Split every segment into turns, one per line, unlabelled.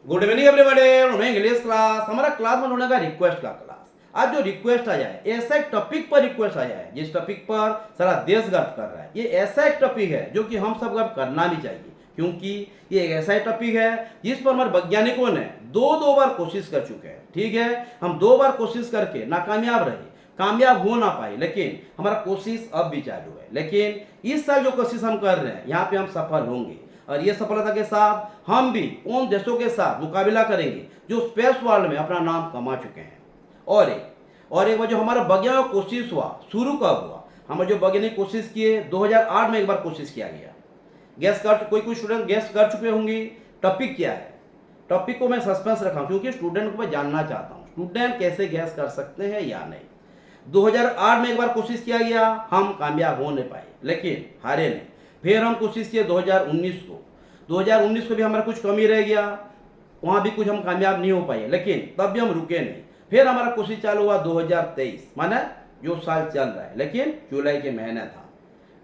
Good evening everybody, English class हमारा class में होने का रिक्वेस्ट का क्लास। आज जो रिक्वेस्ट आया है ऐसा एक टॉपिक पर रिक्वेस्ट आया है जिस टॉपिक पर सारा देश गर्व कर रहा है। ये ऐसा एक टॉपिक है जो कि हम सब गर्व करना भी चाहिए, क्योंकि ये एक ऐसा टॉपिक है जिस पर हमारे वैज्ञानिकों ने दो बार कोशिश कर चुके हैं। ठीक है, हम 2 बार कोशिश करके नाकामयाब रहे, कामयाब हो ना पाए, लेकिन हमारा कोशिश अब भी चालू है। लेकिन इस साल जो कोशिश हम कर रहे हैं यहाँ पे हम सफल होंगे, और ये सफलता के साथ हम भी उन देशों के साथ मुकाबला करेंगे जो स्पेस वर्ल्ड में अपना नाम कमा चुके हैं। और एक वो जो हमारा वैज्ञानिक कोशिश हुआ, शुरू कब हुआ? हम जो वैज्ञानिक कोशिश किए 2008 में एक बार कोशिश किया गया। गैस कर कोई स्टूडेंट गैस कर चुके होंगे टॉपिक क्या है। टॉपिक को मैं सस्पेंस रखा हूं क्योंकि स्टूडेंट को मैं जानना चाहता हूं स्टूडेंट कैसे गैस कर सकते हैं या नहीं। 2008 में एक बार कोशिश किया गया, हम कामयाब हो नहीं पाए, लेकिन हारे नहीं। फिर हम कोशिश किए 2019 को। 2019 को भी हमारा कुछ कमी रह गया, वहाँ भी कुछ हम कामयाब नहीं हो पाए, लेकिन तब भी हम रुके नहीं। फिर हमारा कोशिश चालू हुआ 2023, माने जो साल चल रहा है, लेकिन जुलाई के महीने था।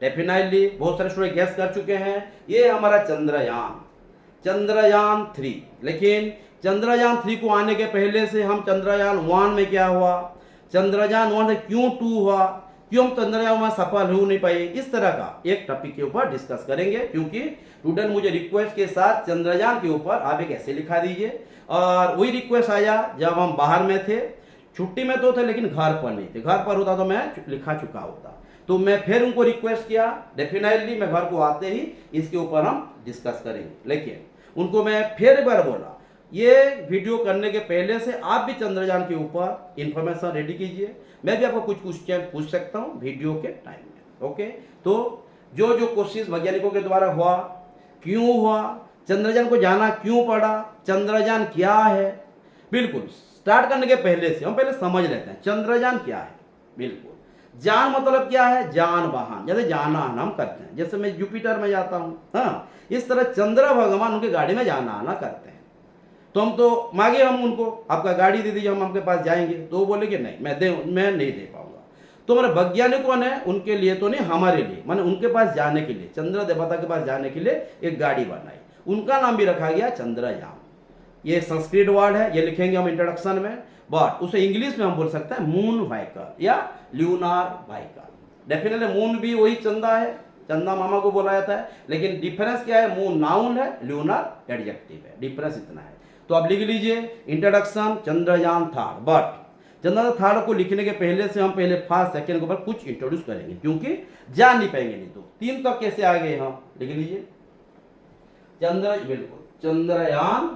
डेफिनेटली बहुत सारे स्टूडेंट गैस कर चुके हैं, ये हमारा चंद्रयान 3। लेकिन चंद्रयान 3 को आने के पहले से हम चंद्रयान 1 में क्या हुआ, चंद्रयान 1 से क्यों 2 हुआ, क्यों हम चंद्रयान में सफल हो नहीं पाए, इस तरह का एक टॉपिक के ऊपर डिस्कस करेंगे। क्योंकि स्टूडेंट मुझे रिक्वेस्ट के साथ चंद्रयान के ऊपर आप एक ऐसे लिखा दीजिए, और वही रिक्वेस्ट आया जब हम बाहर में थे, छुट्टी में तो थे लेकिन घर पर नहीं थे। घर पर होता तो मैं लिखा चुका होता, तो मैं फिर उनको रिक्वेस्ट किया, डेफिनेटली मैं घर को आते ही इसके ऊपर हम डिस्कस करेंगे। लेकिन उनको मैं फिर एक बार बोला, ये वीडियो करने के पहले से आप भी चंद्रयान के ऊपर इंफॉर्मेशन रेडी कीजिए, मैं भी आपको कुछ क्वेश्चन पूछ सकता हूँ वीडियो के टाइम में। ओके, तो जो जो कोशिश वैज्ञानिकों के द्वारा हुआ, क्यों हुआ, चंद्रयान को जाना क्यों पड़ा, चंद्रयान क्या है, बिल्कुल स्टार्ट करने के पहले से हम पहले समझ लेते हैं चंद्रयान क्या है। बिल्कुल, जान मतलब क्या है, जान वाहन, जैसे जाना आना हम करते हैं, जैसे मैं जुपिटर में जाता हूँ, हाँ, इस तरह चंद्र भगवान उनकी गाड़ी में जाना आना करते हैं। तो हम तो मांगे हम उनको, आपका गाड़ी दे दीजिए, हम आपके पास जाएंगे, तो वो बोले कि नहीं मैं नहीं दे पाऊंगा। तो हमारे वैज्ञानिकों ने उनके लिए तो नहीं, हमारे लिए, माने उनके पास जाने के लिए, चंद्र देवता के पास जाने के लिए एक गाड़ी बनाई, उनका नाम भी रखा गया चंद्रयान। ये संस्कृत वर्ड है, ये लिखेंगे हम इंट्रोडक्शन में, बट उसे इंग्लिश में हम बोल सकते हैं मून व्हीकल या ल्यूनार व्हीकल। डेफिनेटली मून भी वही चंदा है, चंदा मामा को बोला जाता है, लेकिन डिफरेंस क्या है, मून नाउन है, ल्यूनार एडजेक्टिव है, डिफरेंस इतना है। तो आप लिख लीजिए introduction Chandrayaan third. But Chandrayaan third को लिखने के पहले से हम पहले फर्स्ट सेकंड के ऊपर कुछ इंट्रोड्यूस करेंगे, क्योंकि जान नहीं पाएंगे नहीं तो। 3 तक कैसे आ गए हम, लिख लीजिए बिल्कुल चंद्रयान,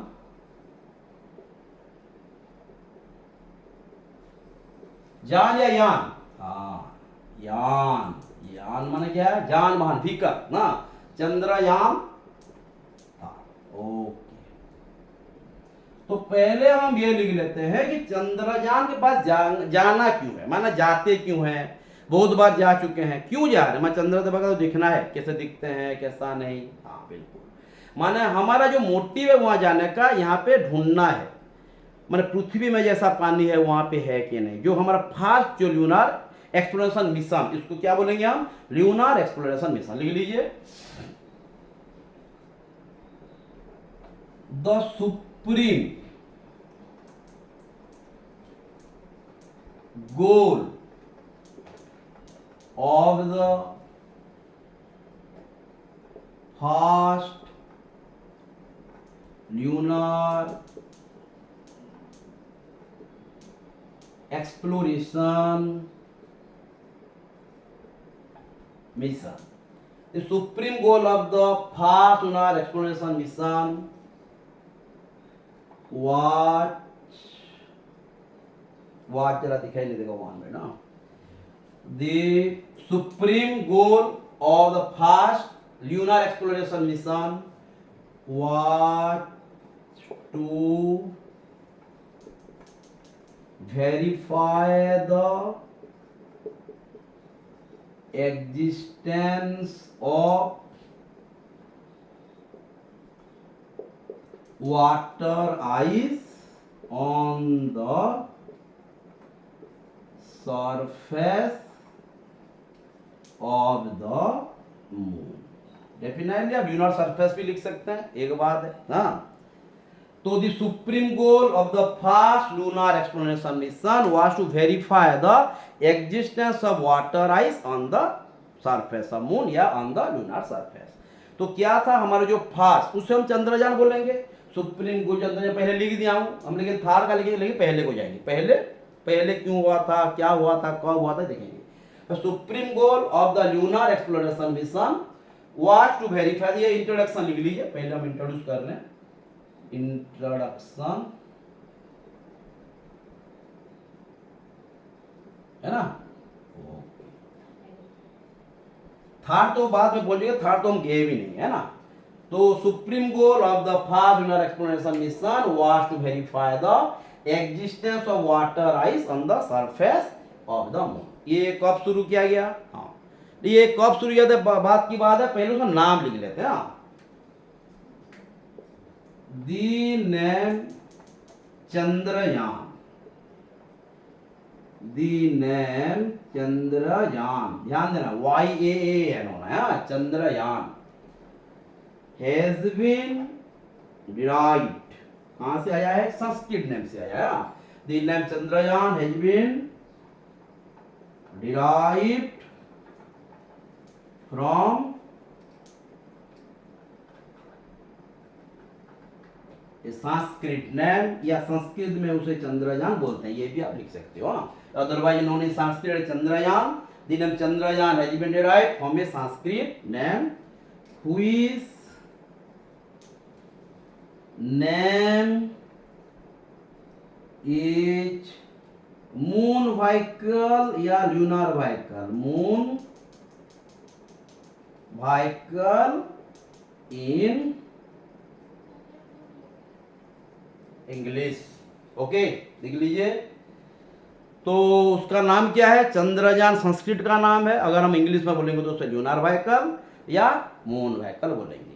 जान या यान, हाँ यान, यान माने क्या है, जान वाहन व्हीकल ना, चंद्रयान। ओके, तो पहले हम ये लिख लेते हैं कि चंद्रयान के पास जाना क्यों है, माना जाते क्यों हैं, बहुत बार जा चुके हैं, क्यों जा रहे हैं, मैं चंद्र देवता को दिखना है, कैसे दिखते हैं कैसा नहीं, हाँ बिल्कुल, माना हमारा जो मोटिव है वहां जाने का, यहाँ पे ढूंढना है, माने पृथ्वी में जैसा पानी है वहां पे है कि नहीं। जो हमारा फास्ट जो ल्यूनार एक्सप्लोरेशन मिशन, इसको क्या बोलेंगे हम, ल्यूनार एक्सप्लोरेशन मिशन, लिख लीजिए। The supreme goal of the first lunar exploration mission. The supreme goal of the first lunar exploration mission was जरा दिखाई नहीं देगा वहां में ना, the supreme goal of the first lunar exploration mission was to verify the existence of water ice on the surface of the moon। Definitely आप lunar surface भी लिख सकते हैं, एक बात है ना। तो the supreme goal of the first lunar exploration mission was to verify the existence of water ice on the surface of moon या ऑन द लूनर सरफेस। तो क्या था हमारा जो फर्स्ट, उसे हम चंद्रयान बोलेंगे। सुप्रीम गोल चंद्रयान पहले लिख दिया हूं हम, लेकिन थार का लिखेंगे, लेकिन पहले को जाएंगे। पहले पहले क्यों हुआ था, क्या हुआ था, कब हुआ था, देखेंगे। The supreme goal of the lunar exploration mission was to verify, ये इंट्रोडक्शन लिख लीजिए, पहले हम इंट्रोड्यूस कर रहे हैं, इंट्रोडक्शन है ना। थर्ड तो बाद में बोलिएगा, थर्ड तो हम गए भी नहीं है ना। तो supreme goal of the first lunar exploration mission was to verify the existence of water ice on the surface of the moon. ये कब शुरू किया गया, हाँ ये कब शुरू किया था बात की बात है, पहले उसका नाम लिख लेते हैं। हाँ, दी नेम चंद्रयान, दी नेम चंद्रयान, ध्यान देना YAAN होना है, चंद्रयान हैज बीन डिराइव्ड, कहां से आया है, संस्कृत नेम से आया है। The name Chandrayaan has been derived from Sanskrit name, या संस्कृत में उसे चंद्रयान बोलते हैं, ये भी आप लिख सकते हो। Otherwise known in Sanskrit Chandrayaan, the name Chandrayaan has been derived from a Sanskrit name which name is moon vehicle या lunar vehicle, moon vehicle in English. Okay, देख लीजिए। तो उसका नाम क्या है, चंद्रयान संस्कृत का नाम है, अगर हम इंग्लिश में बोलेंगे तो उसे लूनर व्हीकल या मून व्हीकल बोलेंगे।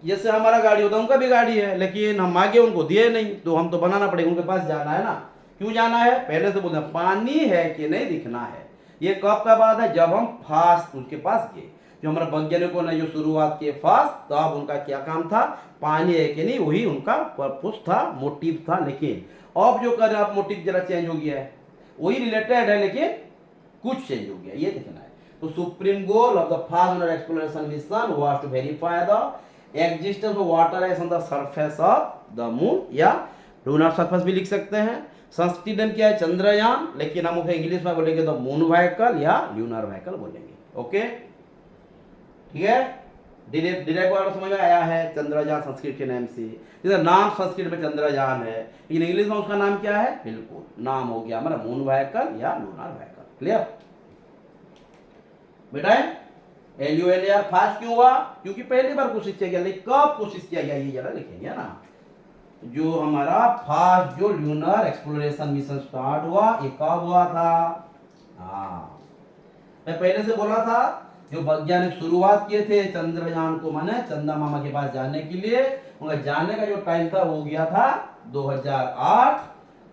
जैसे हमारा गाड़ी होता है, उनका भी गाड़ी है, लेकिन हम आगे उनको दिए नहीं, तो हम तो बनाना पड़ेगा, उनके पास जाना है ना। क्यों जाना है, पहले से बोलते हैं पानी है कि नहीं दिखना है। ये कब का बात है, जब हम फास्ट उनके पास गए, जो हमारे वैज्ञानिकों ने जो शुरुआत की फास्ट, तब उनका क्या काम था, पानी है कि नहीं, वही उनका पर्पस था, मोटिव था। लेकिन अब जो कर रहे हैं आप, मोटिव जरा चेंज हो गया है, वही रिलेटेड है लेकिन कुछ चेंज हो गया, ये देखना है। तो supreme goal of the first lunar exploration mission was to verify the existence of water ice on the surface of the moon, या लूनर सरफेस भी लिख सकते हैं। संस्कृत नेम क्या है, चंद्रयान, लेकिन हम उसे इंग्लिश में बोलेंगे तो मून व्हीकल या लूनर व्हीकल बोलेंगे। ओके, ठीक है, डायरेक्ट वर्ड समझ में आया है, चंद्रयान संस्कृत के नाम से, जैसे नाम संस्कृत में चंद्रयान है, लेकिन इंग्लिश में उसका नाम क्या है, बिल्कुल नाम हो गया हमारा मून व्हीकल या लूनर व्हीकल। क्लियर बेटा, LUNAR फास्ट क्यों हुआ, क्योंकि पहली बार कोशिश किया गया, लेकिन कब कोशिश किया गया ये जरा लिखेंगे ना। जो हमारा फास्ट जो लूनर एक्सप्लोरेशन मिशन स्टार्ट हुआ, ये कब हुआ था, हाँ मैं पहले से बोला था, जो वैज्ञानिक शुरुआत किए थे चंद्रयान को, माने चंदा मामा के पास जाने के लिए, उनका जाने का जो टाइम था वो गया था 2008,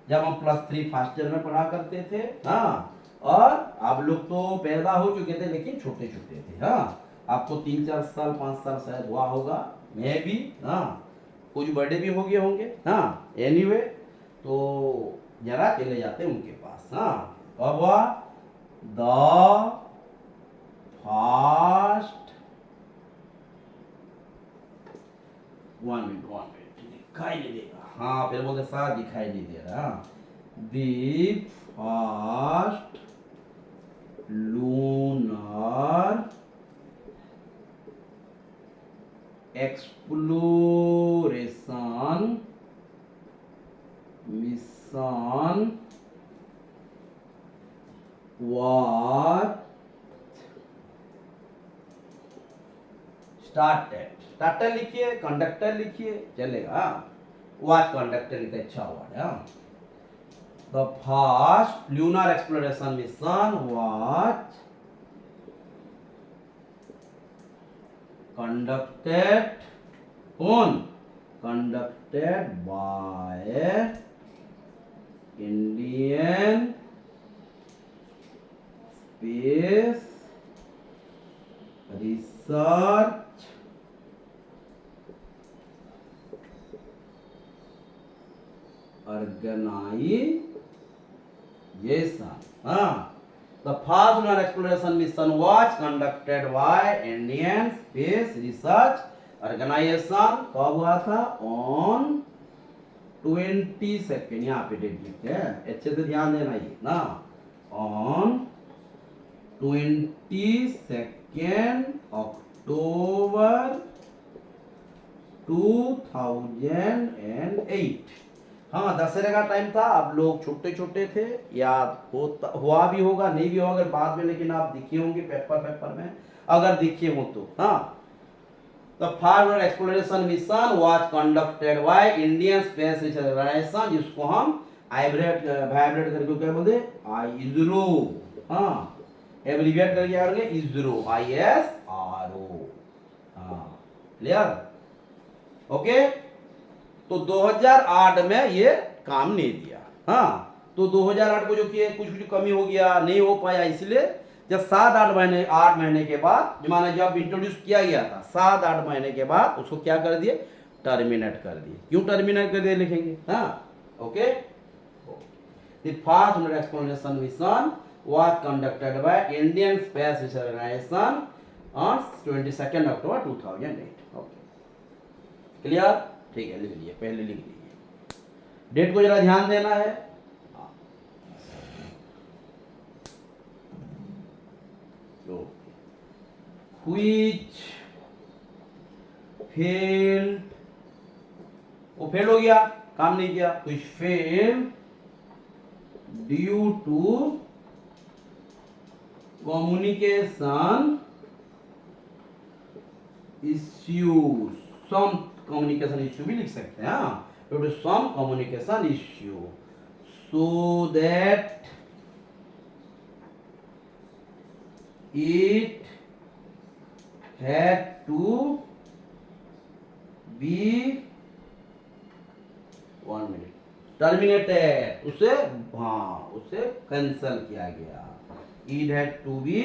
जब हम +3 फर्स्ट ईयर में पढ़ा करते थे। हाँ, और आप लोग तो पैदा हो चुके थे, लेकिन छोटे छोटे थे। हाँ, आपको 3-4 साल 5 साल शायद हुआ होगा, मैं भी, हाँ कुछ बड़े भी हो गए होंगे। हाँ एनीवे, तो जरा चले जाते हैं उनके पास। हाँ, अब द फास्ट, 1 मिनट दिखाई नहीं देगा, हाँ फिर बोलते साथ दिखाई नहीं दे रहा। The fast lunar exploration mission was started लिखिए, कंडक्टर लिखिए, चलेगा। वाच कंडक्टर लिखते, अच्छा हुआ। The first lunar exploration mission was conducted by Indian Space Research organization. The first lunar exploration mission was conducted by Indian Space Research Organization. कब हुआ था? On 22, यहाँ पे डेट लिखते हैं, अच्छे से ध्यान देना ये ना, on 22 October 2008। हाँ, दशहरे का टाइम था, अब लोग छोटे छोटे थे, याद होता हुआ भी होगा, नहीं भी होगा अगर बाद में, लेकिन आप दिखे होंगे पेपर में, अगर दिखे हो तो। हाँ, the first exploration mission was conducted by Indian Space Research Organisation, जिसको हम वाइब्रेट करके क्या बोलते हैं? ISRO। हाँ, एब्रिविएट करके क्या करेंगे? ISRO, ISRO। हाँ, क्लियर? ओके। तो 2008 में ये काम नहीं दिया। हाँ, तो 2008 को जो किए कुछ कमी हो गया, नहीं हो पाया, इसलिए जब 8 महीने के बाद, जो माना जब इंट्रोड्यूस किया गया था, 8 महीने के बाद उसको क्या कर दिए? टर्मिनेट कर दिए। क्यों टर्मिनेट कर दिए लिखेंगे। हाँ, okay. The first lunar exploration mission was conducted by Indian Space Research Organization on 22 October 2008। Okay, clear? ठीक है, लिख लीजिए, पहले लिख लीजिए, डेट को जरा ध्यान देना है। Which failed, वो फेल हो गया, काम नहीं किया। Which failed due to communication issues, some communication issue भी लिख सकते हैं। हाँ, due to some communication issue, so that it had to be 1 minute terminated, उसे कैंसल किया गया। It had to be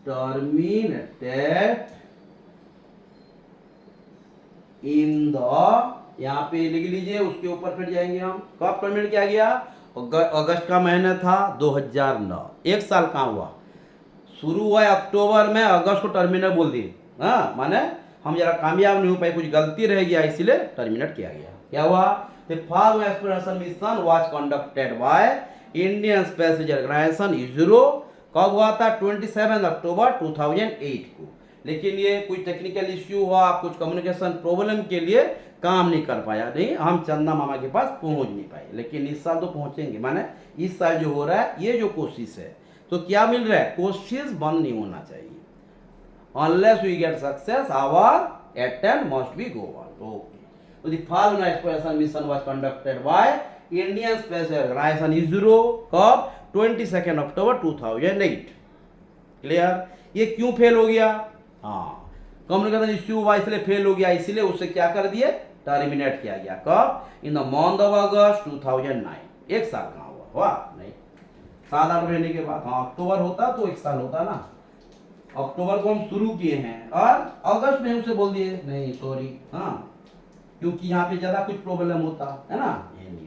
terminated in the, यहाँ पे लिख लीजिए, उसके ऊपर फिर जाएंगे हम। कब टर्मिनेट किया गया? अगस्त का महीना था 2009। एक साल कहाँ हुआ? शुरू हुआ अक्टूबर में, अगस्त को टर्मिनेट बोल दिए। हाँ, माने हम जरा कामयाब नहीं हो पाए, कुछ गलती रह गया, इसलिए टर्मिनेट किया गया। क्या हुआ? The first exploration mission was conducted by Indian Space Research Organization, ISRO। कब हुआ था? 27 अक्टूबर 2008 को। लेकिन ये कोई टेक्निकल इश्यू हुआ, कुछ कम्युनिकेशन प्रॉब्लम के लिए काम नहीं कर पाया, नहीं, हम चंदा मामा के पास पहुंच नहीं पाए। लेकिन इस साल तो पहुंचेंगे, माने इस साल जो हो रहा है, ये जो कोशिश है, तो क्या मिल रहा है? कोशिश बंद नहीं होना चाहिए। Unless we get success, our attempt must be go on. Okay. So the first lunar exploration mission was conducted by Indian Space Organization, ISRO। कब? 22 अक्टूबर 2008। क्लियर? ये क्यों फेल हो गया? हाँ, कम्युनिकेशन इश्यू हुआ, इसलिए फेल हो गया, इसलिए उससे क्या कर दिए? टर्मिनेट किया गया। कब? इन द मंथ ऑफ अगस्त 2009। एक साल कहाँ हुआ नहीं, 7-8 महीने के बाद। हाँ, अक्टूबर होता तो एक साल होता ना। अक्टूबर को हम शुरू किए हैं और अगस्त में उसे बोल दिए नहीं, सॉरी। हाँ, क्योंकि यहाँ पे ज्यादा कुछ प्रॉब्लम होता है ना, ये नहीं हुई।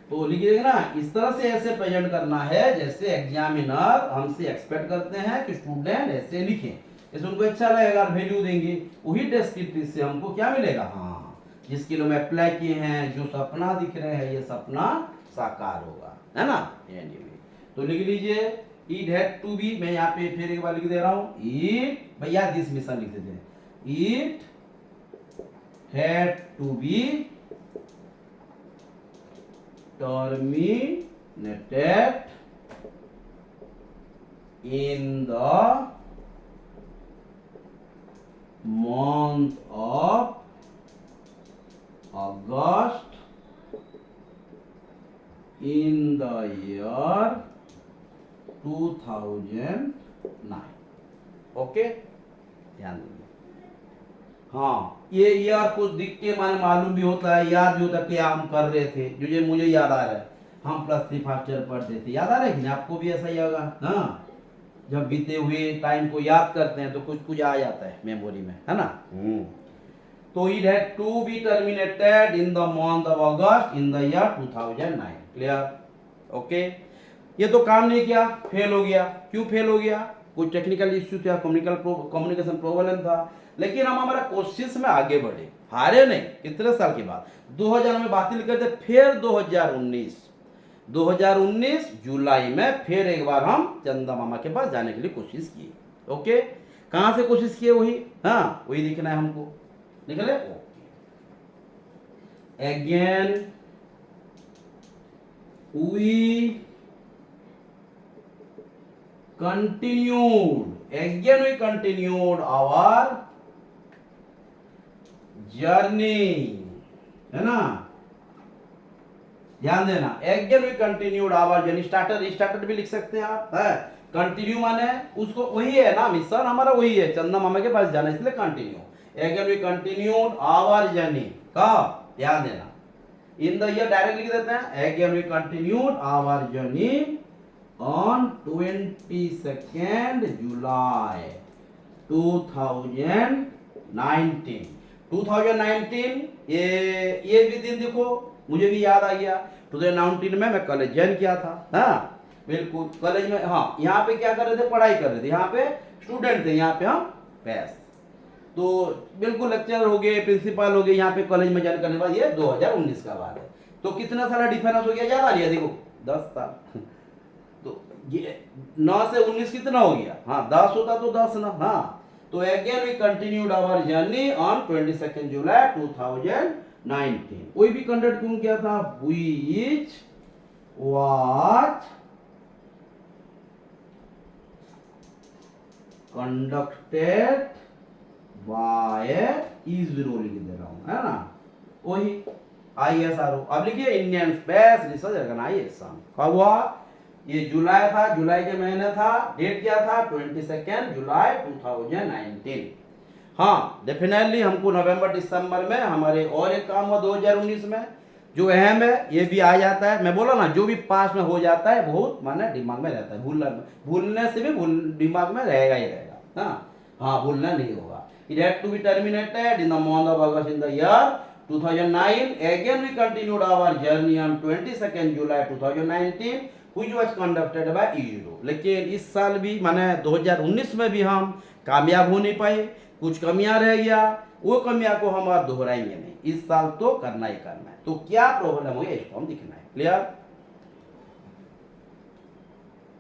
तो लिखिएगा ना, इस तरह से ऐसे प्रेजेंट करना है जैसे एग्जामिनर हमसे एक्सपेक्ट करते हैं कि स्टूडेंट ऐसे लिखें। इसमें उनको अच्छा लगेगा, वैल्यू देंगे, वही डेस्क्रिप्टिव से हमको क्या मिलेगा? हाँ, जिसके लिए हम अप्लाई किए हैं, जो सपना दिख रहे हैं, ये सपना साकार होगा, है ना। ये नहीं हुई, तो लिख लीजिए, इट हैड टू बी। मैं यहाँ पे फिर एक बार लिख दे रहा हूँ, इट, भैया दिस मिशन लिख देते हैं, it had to be terminated in the month of August in the year 2009। Okay, ध्यान दीजिए। हाँ, ये ईयर कुछ दिख के मालूम भी होता है, याद भी होता है क्या हम कर रहे थे। जो ये मुझे याद आ रहा है, हम +3 फर्स्ट ईयर पढ़ते थे, याद आ रहा है कि आपको भी ऐसा ही होगा। हाँ, जब बीते हुए टाइम को याद करते हैं तो कुछ कुछ आ जाता है मेमोरी में, है ना। तो it had to be terminated in the month of August in the year 2009। Clear, okay. ये तो काम नहीं किया, फेल हो गया। क्यों फेल हो गया? कोई टेक्निकल इश्यू था, कम्युनिकेशन प्रॉब्लम था। लेकिन हम हमारा कोशिश में आगे बढ़े, हारे नहीं। कितने साल के बाद 2000 में बातिल कर दे, फिर 2019 जुलाई में फिर एक बार हम चंदा मामा के पास जाने के लिए कोशिश की। ओके, कहां से कोशिश किए? वही, हाँ वही लिखना है हमको। निकले? Again we continued our journey, है ना। ध्यान देना, again we continued our journey. Starter भी लिख सकते हैं आप, है। कंटिन्यू माने उसको, वही है ना, मिशन हमारा वही है, चंदा मामा के पास जाना, इसलिए continue. Again we continued our journey, कब? ध्यान देना, इन द ईयर डायरेक्ट लिख देते हैं। Again we continued our journey on 22 July 2019। 2019 ये भी दिन देखो, मुझे भी याद आ गया। 2019 में मैं कॉलेज ज्वाइन किया था, हाँ बिल्कुल कॉलेज में। हाँ, यहाँ पे क्या कर रहे थे? पढ़ाई कर रहे थे। यहाँ पे स्टूडेंट थे, यहाँ पे हम पैस। तो बिल्कुल लेक्चर हो गए, प्रिंसिपल हो गए, यहाँ पे कॉलेज में ज्वाइन करने के बाद। ये 2019 का बात है। तो कितना सारा डिफरेंस हो गया? ज्यादा लिया, देखो 10 साल। तो ये 9 से 19 कितना हो गया? हाँ 10 होता तो 10 ना, हाँ। तो again we continued our journey on 22 July 2019। कोई भी कंडक्ट क्यों किया था? Which was conducted by ISRO, लिख दे रहा हूं, है ना। वही ISRO। अब लिखिए इंडियन स्पेस रिसर्च ऑर्गेनाइजेशन। कब हुआ? ये जुलाई था, जुलाई के महीने था। डेट क्या था? 22 जुलाई 2019। हाँ डेफिनेटली हमको नवंबर दिसंबर में हमारे और एक काम हुआ 2019 में, जो अहम है। ये भी आ जाता है, मैं बोला ना, जो भी पास में हो जाता है बहुत माने दिमाग में रहता है। भूलने से भी दिमाग में रहेगा ही रहेगा, हाँ भूलना नहीं होगा। It had to be terminated in the month of August in the year 2009. Again we continued our journey on 22 July 2019, which was conducted by ISRO। लेकिन इस साल भी माने 2019 में भी हम कामयाब हो नहीं पाए, कुछ कमियां रह गया। वो कमियां को हम और दोहराएंगे नहीं, इस साल तो करना ही करना है। तो क्या प्रॉब्लम हो गया इसको हम दिखना है। क्लियर?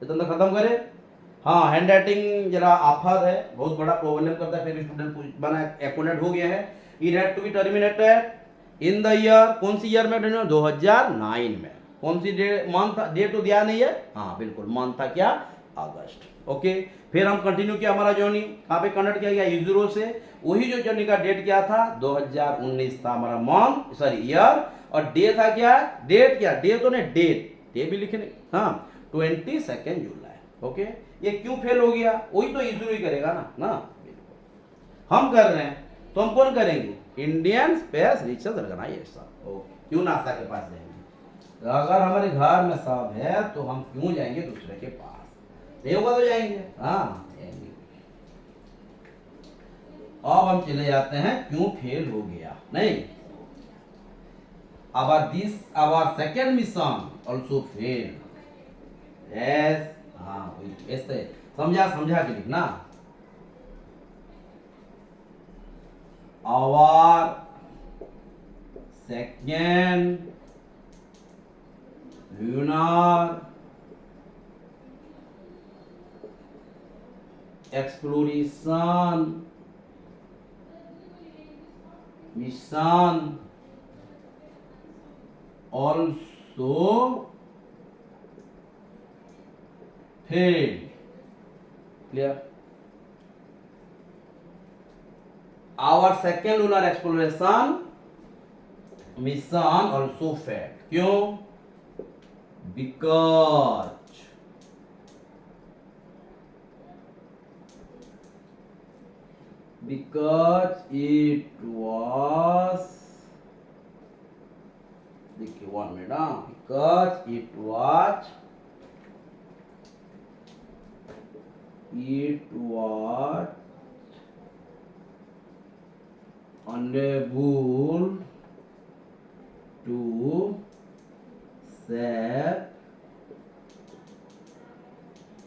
इतना खत्म करें। हाँ, हैंड राइटिंग जरा आफत है, बहुत बड़ा प्रॉब्लम करता है। फिर स्टूडेंट बना एक्सपोनेंट हो गया है। It had to be terminated in the year, कौन सी ईयर में? 2009 में। कौन सी मंथ? डेट तो दिया नहीं है, हाँ बिल्कुल मंथ था क्या? अगस्त। ओके, फिर हम कंटिन्यू किया हमारा जर्नी। कहाँ पे कंडक्ट किया गया? इजरो से। वही जो जर्नी का डेट क्या था? 2019 था हमारा मंथ, सॉरी ईयर। और डे था क्या? डेट क्या? डे तो नहीं, डेट, डे भी लिखने, हाँ 22 जुलाई। ओके, ये क्यों फेल हो गया? वही तो इजरो ही करेगा ना। हम कर रहे हैं तो हम कौन करेंगे? Indian Space Research Organisation. Okay, क्यों नासा के पास जाएंगे? अगर हमारे घर में सब है तो हम क्यों जाएंगे दूसरे के पास? नहीं होगा तो जाएंगे, हाँ जाएंगे। अब हम चले जाते हैं क्यों फेल हो गया। नहीं, our second mission also failed। yes, हाँ ऐसे समझा के लिखना। our second lunar exploration mission also failed। clear? our second lunar exploration mission also failed। क्यों? because it was, देखिए 1 minute, because it was it was unable to save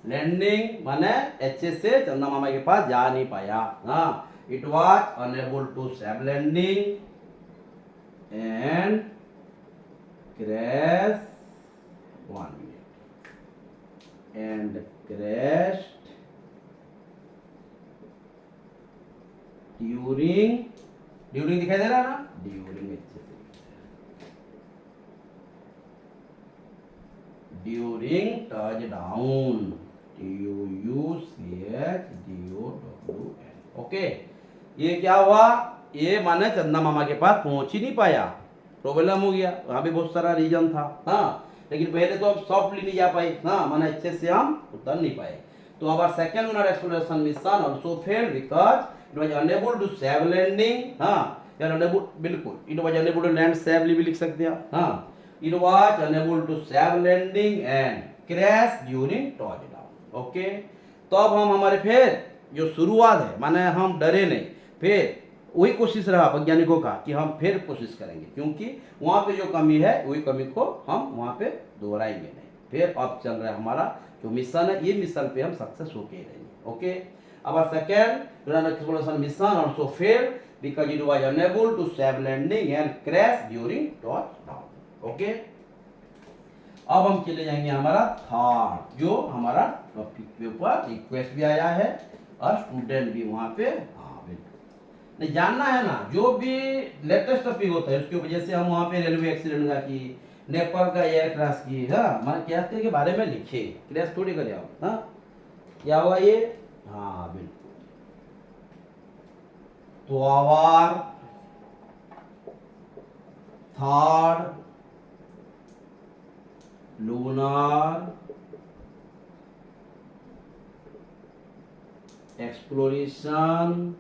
landing माने अच्छे से चंदा मामा के पास जा नहीं पाया। हाँ, it was unable to save landing and crash 1 minute and crashed during दिखाई दे रहा है ना, ड्यूरिंग अच्छे से ड्यूरिंग टच डाउन TUUCHDOWN। ओके, ये क्या हुआ, ये माने चंदा मामा के पास पहुंच ही नहीं पाया, प्रॉब्लम हो गया। वहां भी बहुत सारा रीजन था। हाँ, लेकिन पहले तो हम सॉफ्टली नहीं जा पाए। हाँ, माने अच्छे से हम उतर नहीं पाए। तो अब second lunar exploration mission also failed because it was unable to save landing. हाँ, यार अनेबल, बिल्कुल it was unable to land safely भी लिख सकते हैं। हाँ, it was unable to save landing and crash during touchdown. Okay, तो अब हम हमारे फिर जो शुरुआत है, माने हम डरे नहीं, फिर वही कोशिश रहा वैज्ञानिकों का कि हम फिर कोशिश करेंगे, क्योंकि वहाँ पे जो कमी है वही कमी को हम वहाँ पे दोहराएंगे नहीं। फिर अब चल रहा है हमारा जो मिशन है, ये मिशन पे हम सक्सेस होके रहेंगे। ओके, अब second exploration mission also failed because it was unable to save landing and crash during touchdown. Okay, अब हम चले जाएंगे हमारा थर्ड, जो हमारा टॉपिक के ऊपर रिक्वेस्ट भी आया है और स्टूडेंट भी वहां पे नहीं जानना है ना, जो भी लेटेस्ट टॉपिक होता है उसकी वजह से हम वहाँ पे रेलवे एक्सीडेंट का की, नेपाल का एयर क्रैश की, हाँ मैंने क्या के बारे में लिखे, क्रैश थोड़ी करे आप। हाँ, क्या हुआ ये, हाँ बिल्कुल। तो our third lunar exploration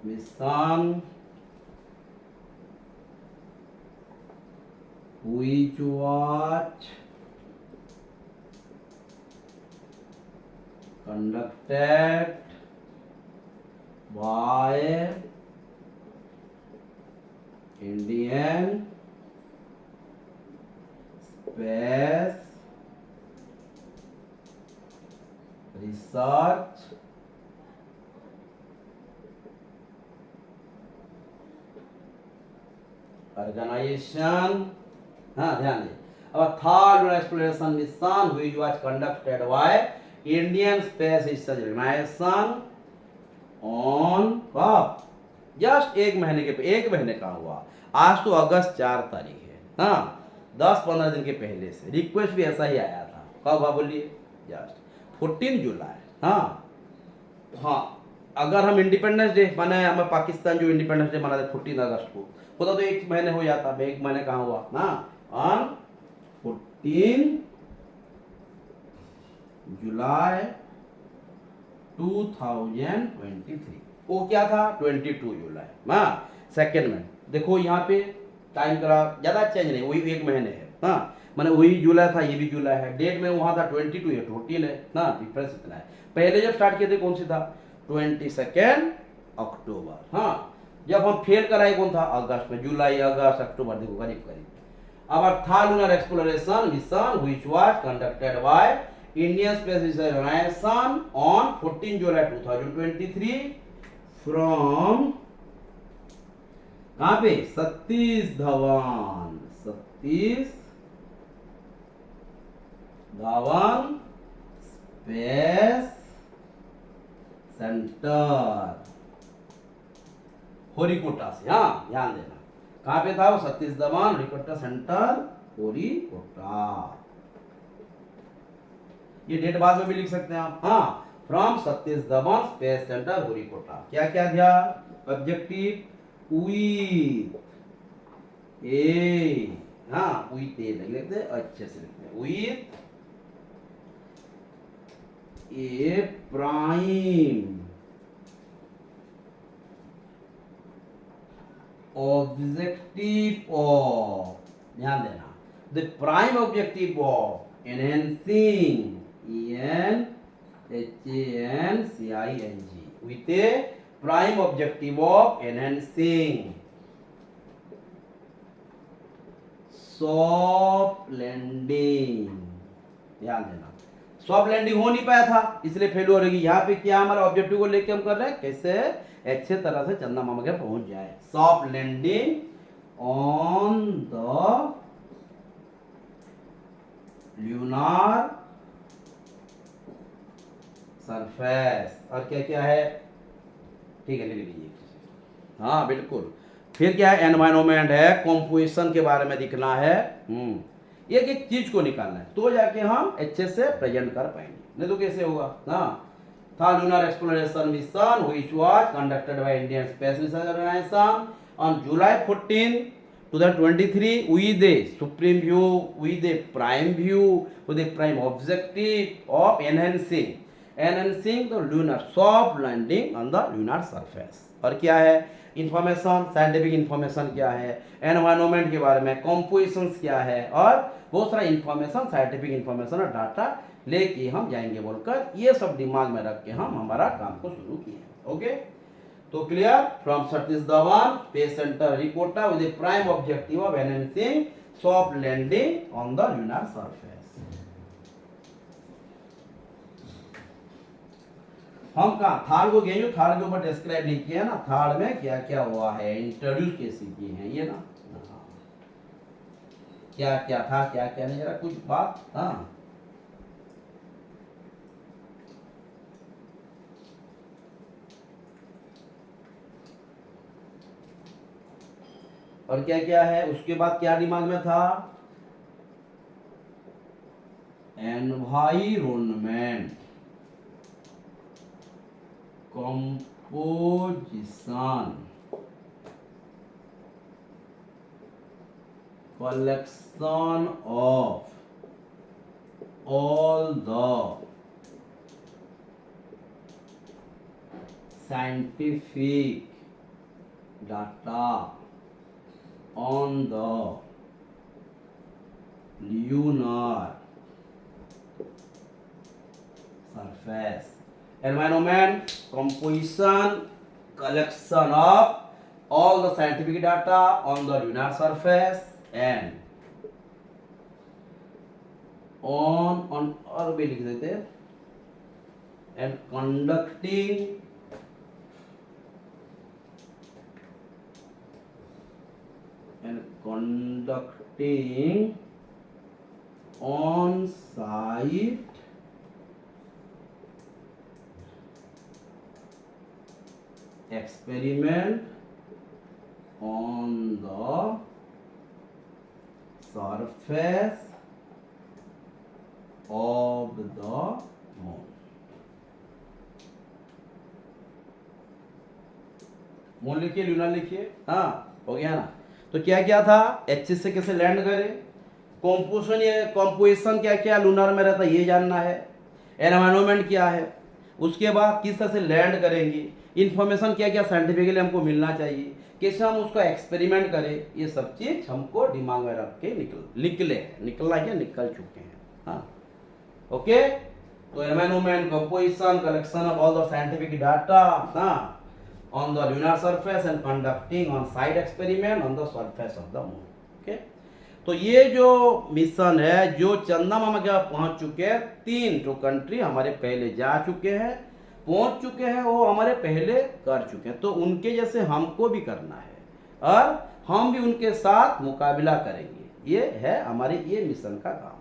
mission which was conducted by Indian Space Research Organization। हाँ ध्यान दें, अब third exploration mission which was conducted by Indian Space Research Organisation on कब, जस्ट एक महीने का हुआ। आज तो अगस्त 4 तारीख है। हाँ, 10-15 दिन के पहले से रिक्वेस्ट भी ऐसा ही आया था। कब हुआ बोलिए, जस्ट 14 जुलाई। हाँ हाँ, अगर हम इंडिपेंडेंस डे माने हमें पाकिस्तान जो इंडिपेंडेंस डे मनाते 14 अगस्त को होता तो एक महीने हो जाता, एक महीने कहाँ हुआ ना, ऑन 14 जुलाई 2023। वो क्या था, 22 जुलाई। हाँ, सेकेंड में देखो यहाँ पे टाइम का ज़्यादा चेंज नहीं, वही एक महीने है। हाँ, मैंने वही जुलाई था, ये भी जुलाई है। डेट में वहाँ था 22, ये 14 है ना, डिफरेंस इतना है। पहले जब स्टार्ट किए थे कौन सी था, 22 अक्टूबर। हाँ, जब हम फेल कराए कौन था, अगस्त में। जुलाई अगस्त अक्टूबर, देखो करीब करीब। अब third lunar exploration mission which was conducted by Indian Space Research Organisation on 14 July 2023 from कहाँ पे, सतीश धवन स्पेस सेंटर होरिकोटा से। हाँ ध्यान देना, कहाँ पे था वो, सतीश धवन होरिकोटा सेंटर होरिकोटा। ये डेट बाद में भी लिख सकते हैं आप। हाँ, from Satish Dhawan space centre Harikota. क्या क्या दिया, ऑब्जेक्टिव विथ ए, हाँ विथ ए नहीं लिखते, अच्छे से लिखते हैं, with a prime objective of, ध्यान देना, the prime objective of enhancing, enhancing, with a prime objective of enhancing, soft landing. ध्यान देना, सॉफ्ट लैंडिंग हो नहीं पाया था इसलिए फेलियर होगी। यहाँ पे क्या हमारा ऑब्जेक्टिव को लेके हम कर रहे हैं, कैसे अच्छे तरह से चंदा मामा के पहुंच जाए। Soft landing on the lunar surface. और क्या क्या है, ठीक है लिख लीजिए। हाँ बिल्कुल। फिर क्या है, एनवायरमेंट है, कंपोजिशन के बारे में दिखना है। एक एक चीज को निकालना है तो जाके हम अच्छे से प्रेजेंट कर पाएंगे, नहीं तो कैसे होगा ना। था lunar exploration mission which was conducted by Indian Space Research Organisation on July 14 2023 with a supreme view, with a prime view, with a prime objective of enhancing the lunar soft landing on the lunar surface। और क्या है, information, scientific information क्या है, environment के बारे में, compositions क्या है, और बहुत सारा इंफॉर्मेशन, साइंटिफिक इंफॉर्मेशन और डाटा लेके हम जाएंगे बोलकर ये सब दिमाग में रख के हम हमारा काम को शुरू किए। ओके, तो clear. From Satish Dhawan space Centre reporter with the prime objective of enhancing soft landing on the lunar surface. हम कहा थार्ड को गए, थार्ड के ऊपर डिस्क्राइब नहीं किया ना, थार्ड में क्या क्या हुआ है, इंट्रोड्यूस कैसे किए हैं ये ना, क्या क्या था क्या क्या नहीं, जरा कुछ बात। हाँ और क्या क्या है, उसके बाद क्या दिमाग में था, environment, composition, collection of all the scientific data on the lunar surface। Environment, composition, collection of all the scientific data on the lunar surface and on और भी लिख देते हैं, and conducting on site experiment on the surface of the moon। Moon लिखिए, lunar लिखिए। हाँ हो गया ना। तो क्या क्या था, एच से कैसे लैंड करे, कंपोजिशन, ये कंपोजिशन क्या क्या लूनर में रहता है ये जानना है, एनवायरनमेंट क्या है, उसके बाद किस तरह से लैंड करेंगे, इंफॉर्मेशन क्या क्या साइंटिफिकली हमको मिलना चाहिए, कैसे हम उसका एक्सपेरिमेंट करें, ये सब चीज हमको दिमाग में रख के निकलना क्या निकल चुके हैं। हाँ ओके, तो environment, composition, collection of all the scientific data on the lunar surface and conducting on site experiment on the surface of the moon। Okay, तो ये जो मिशन है जो चंदा मामा के पहुंच चुके हैं, 3 जो कंट्री हमारे पहले जा चुके हैं, पहुंच चुके हैं, वो हमारे पहले कर चुके हैं, तो उनके जैसे हमको भी करना है और हम भी उनके साथ मुकाबला करेंगे। ये है हमारे ये मिशन का काम।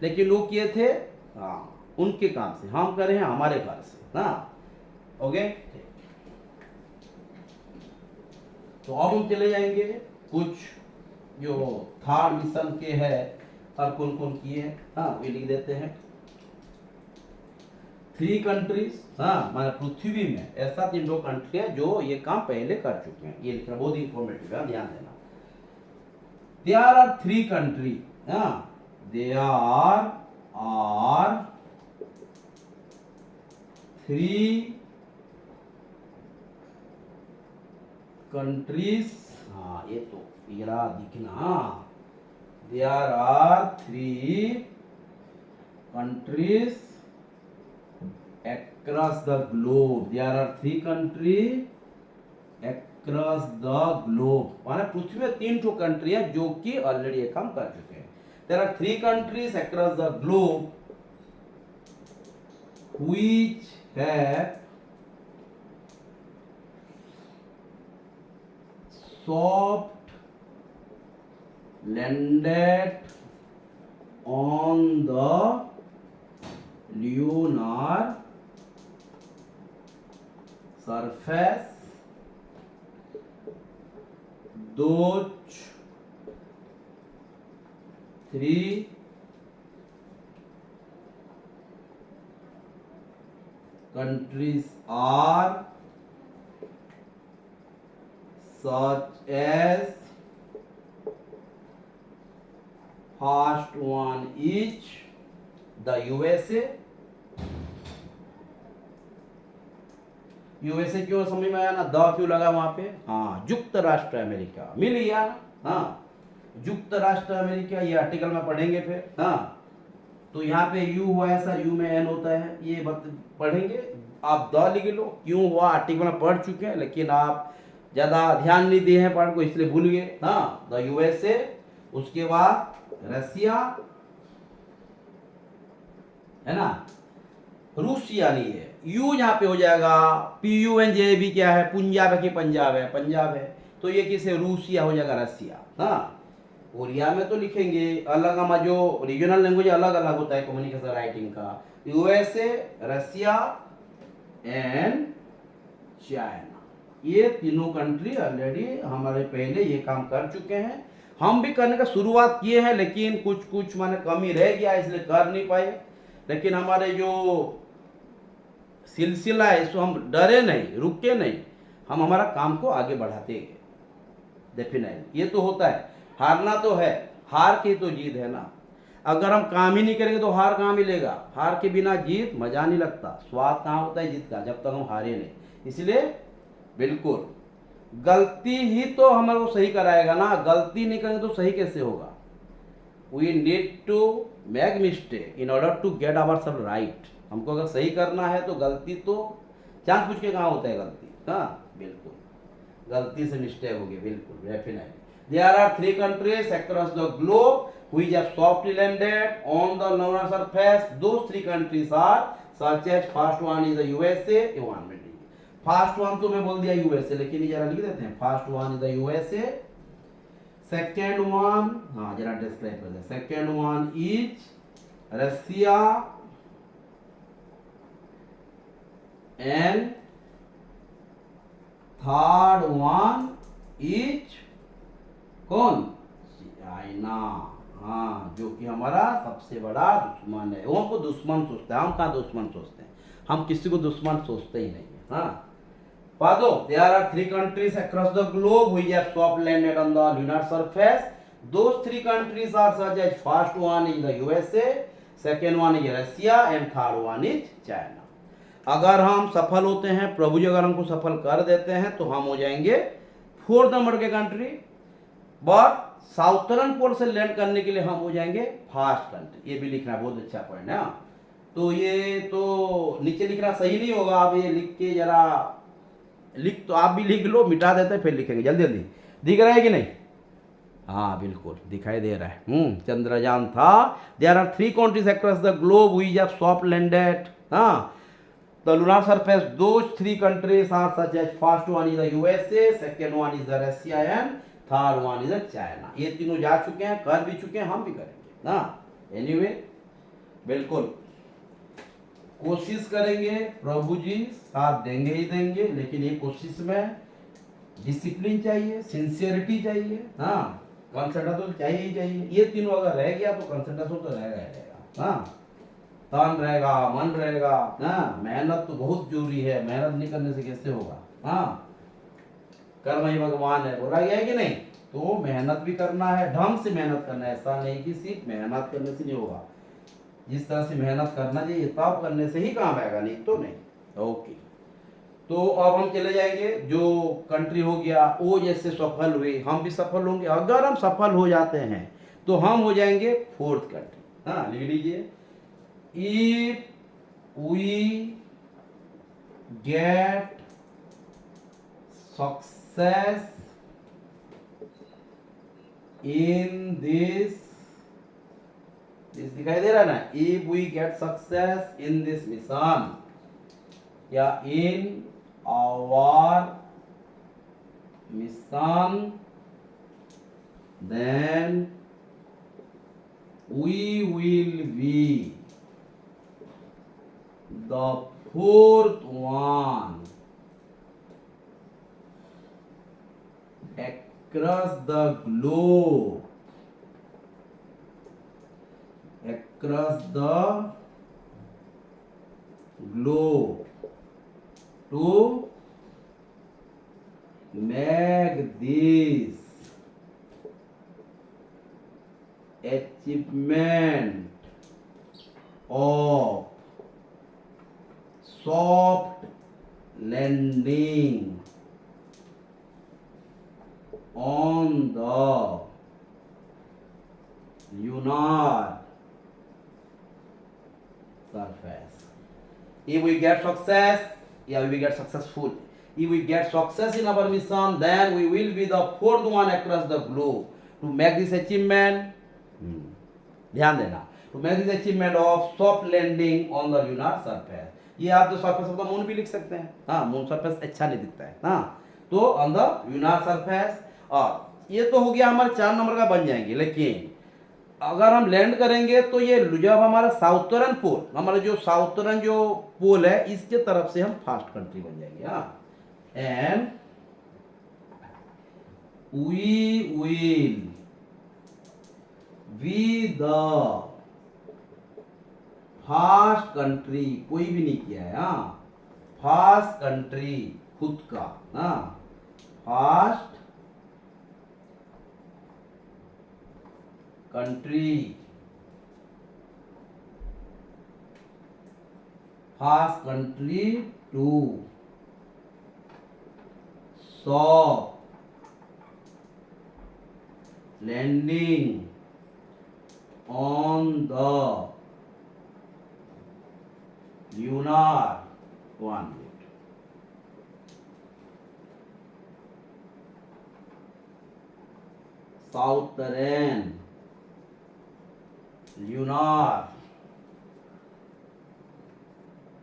लेकिन लोग किए थे उनके काम से, हम कर रहे हैं हमारे घर से ना। ओके, तो अब हम चले जाएंगे कुछ जो थर्ड मिशन के है और कौन कौन किए हैं। हाँ ये लिख देते हैं, 3 कंट्रीज, माने पृथ्वी में ऐसा 3 कंट्री है जो ये काम पहले कर चुके हैं। ये लिखना बहुत इंफॉर्मेटिव है, ध्यान देना। There are 3 country, there are 3 countries. हाँ ये तो पीरा दिखना, there are 3 countries across the globe. There are 3 countries across the globe. माने पृथ्वी में 3 ठो कंट्री है जो कि ऑलरेडी ये काम कर चुके हैं. There are 3 countries across the globe which have soft landed on the lunar surface. Those 3 countries are such as first one is the USA. USA क्यों समझ में आया ना, द क्यों लगा वहां पे? हाँ, युक्त राष्ट्र अमेरिका मिल गया ना. हाँ, युक्त राष्ट्र अमेरिका, ये आर्टिकल में पढ़ेंगे फिर. हाँ, तो यहाँ पे यू हुआ है सर, यू में एन होता है, ये पढ़ेंगे. आप द लिख लो, क्यों हुआ आर्टिकल में पढ़ चुके हैं, लेकिन आप ज्यादा ध्यान नहीं दिए हैं पढ़ को, इसलिए भूल गए. हाँ, द यूएसए, उसके बाद रसिया है ना, रूसिया नहीं है. यू यहाँ पे हो जाएगा PUNJ भी क्या है, पंजाब है कि पंजाब है, पंजाब है, तो ये किसे, रूसिया हो जाएगा, रसिया. हाँ, कोरिया में तो लिखेंगे अलग, हम जो रीजनल लैंग्वेज अलग अलग होता है कम्युनिकेशन राइटिंग का. यूएसए, रसिया एंड चाइना, ये तीनों कंट्री ऑलरेडी हमारे पहले ये काम कर चुके हैं. हम भी करने का शुरुआत किए हैं, लेकिन कुछ कुछ माने कमी रह गया, इसलिए कर नहीं पाए. लेकिन हमारे जो सिलसिला है, इसको हम डरे नहीं, रुके नहीं, हम हमारा काम को आगे बढ़ाते गए. डेफिनेटली ये तो होता है, हारना तो है, हार की तो जीत है ना. अगर हम काम ही नहीं करेंगे तो हार कहाँ मिलेगा? हार के बिना जीत मजा नहीं लगता, स्वाद कहाँ होता है जीत का, जब तक हम हारे नहीं. इसलिए बिल्कुल गलती ही तो हमारे को सही कराएगा ना, गलती नहीं करेंगे तो सही कैसे होगा? We need to make mistake in order to get our self right. हमको अगर सही करना है तो गलती तो जान पूछ के कहाँ होता है गलती. हाँ बिल्कुल, गलती से मिस्टेक होगी, बिल्कुल definitely. There are 3 countries across the globe which have softly landed on the lunar surface. Those 3 countries are such as, first one is the USA. one minute, first one तो मैं बोल दिया यूएसए, लेकिन ये जरा लिख देते हैं. First one is the USA, second one, हाँ जरा डिस्क्राइब कर दे. Second one is Russia and third one is कौन? चाइना. हाँ, जो कि हमारा सबसे बड़ा दुश्मन है. वो हमको दुश्मन सोचता है, हम कहाँ दुश्मन सोचते हैं, हम किसी को दुश्मन सोचते ही नहीं है. हाँ, Pado, there are 3 countries across the globe which have soft landed on the lunar surface. Those 3 countries are such as, first one is the USA, second one is Russia and third one is China. अगर हम सफल होते हैं, प्रभु जी अगर हमको सफल कर देते हैं, तो हम हो जाएंगे 4th नंबर के कंट्री. बट साउथर्न पोल से लैंड करने के लिए हम हो जाएंगे फर्स्ट कंट्री. ये भी लिखना बहुत अच्छा पॉइंट है. तो ये तो नीचे लिखना सही नहीं होगा, आप ये लिख के जरा लिख, तो आप भी लिख लो, मिटा देते हैं फिर लिखेंगे जल्दी जल्दी. दिख रहा है कि नहीं? हाँ बिल्कुल दिखाई दे रहा है. चंद्रयान था. There are 3 countries across the globe which have soft landed the lunar surface. Those 3 countries are such as, first one is the USA, second one is the Russia and third one is the China. ये तीनों जा चुके हैं, कर भी चुके हैं, हम भी करेंगे. एनीवे बिल्कुल कोशिश करेंगे, प्रभु जी साथ देंगे ही देंगे, लेकिन ये कोशिश में डिसिप्लिन चाहिए, सिंसियरिटी चाहिए. हाँ, कंसंट्रेशन तो चाहिए ही चाहिए. ये तीनों अगर रह गया तो कंसंट्रेशन तो रहेगा ही रहेगा. हाँ, तन रहेगा, मन रहेगा. हाँ, मेहनत तो बहुत जरूरी है, मेहनत नहीं करने से कैसे होगा? हाँ, कर्म ही भगवान है, बोला गया है कि नहीं? तो मेहनत भी करना है, ढंग से मेहनत करना है. ऐसा नहीं कि सिर्फ मेहनत करने से नहीं होगा, जिस तरह से मेहनत करना चाहिए तब करने से ही काम आएगा, नहीं तो नहीं. ओके, तो अब हम चले जाएंगे. जो कंट्री हो गया वो जैसे सफल हुए, हम भी सफल होंगे. अगर हम सफल हो जाते हैं तो हम हो जाएंगे 4th कंट्री. हाँ लिख लीजिए, if we get success in this दिखाई दे रहा है ना, if we get success in this mission या in our mission, then we will be the fourth one across the globe, to make this achievement of soft landing on the lunar surface. If we get success, we get successful. If we get success in our mission, then we will be the fourth one across the globe to make this achievement. ध्यान देना, to make this achievement of soft landing on the lunar surface. ये आप जो surface of the moon भी लिख सकते हैं, हाँ मून सरफेस अच्छा नहीं दिखता है, हाँ तो ऑन द ल्यूनार सरफेस। और ये तो हो गया हमारे 4 नंबर का बन जाएंगे, लेकिन अगर हम लैंड करेंगे तो ये जब हमारा साउथर्न पोल, हमारा जो साउथर्न जो पोल है इसके तरफ से हम फास्ट कंट्री बन जाएंगे, हाँ and we will be the fast country, कोई भी नहीं किया है, हाँ फास्ट कंट्री खुद का, हाँ fast country, fast country to soft landing on the lunar orbit. Southern lunar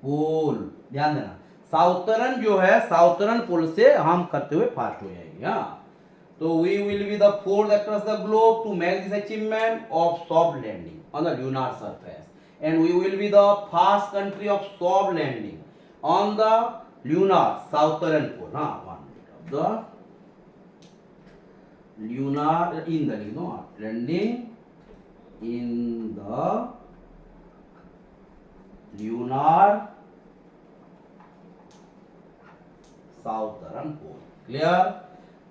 pole, ध्यान देना साउथर्न जो है साउथर्न पोल से हम करते हुए फास्ट हो जाएंगे, हाँ तो we will be the fourth across the globe to make this achievement of soft landing on the lunar surface, and we will be the first country of soft landing on the lunar southern pole, one minute of the lunar in the landing in the lunar southern pole, clear।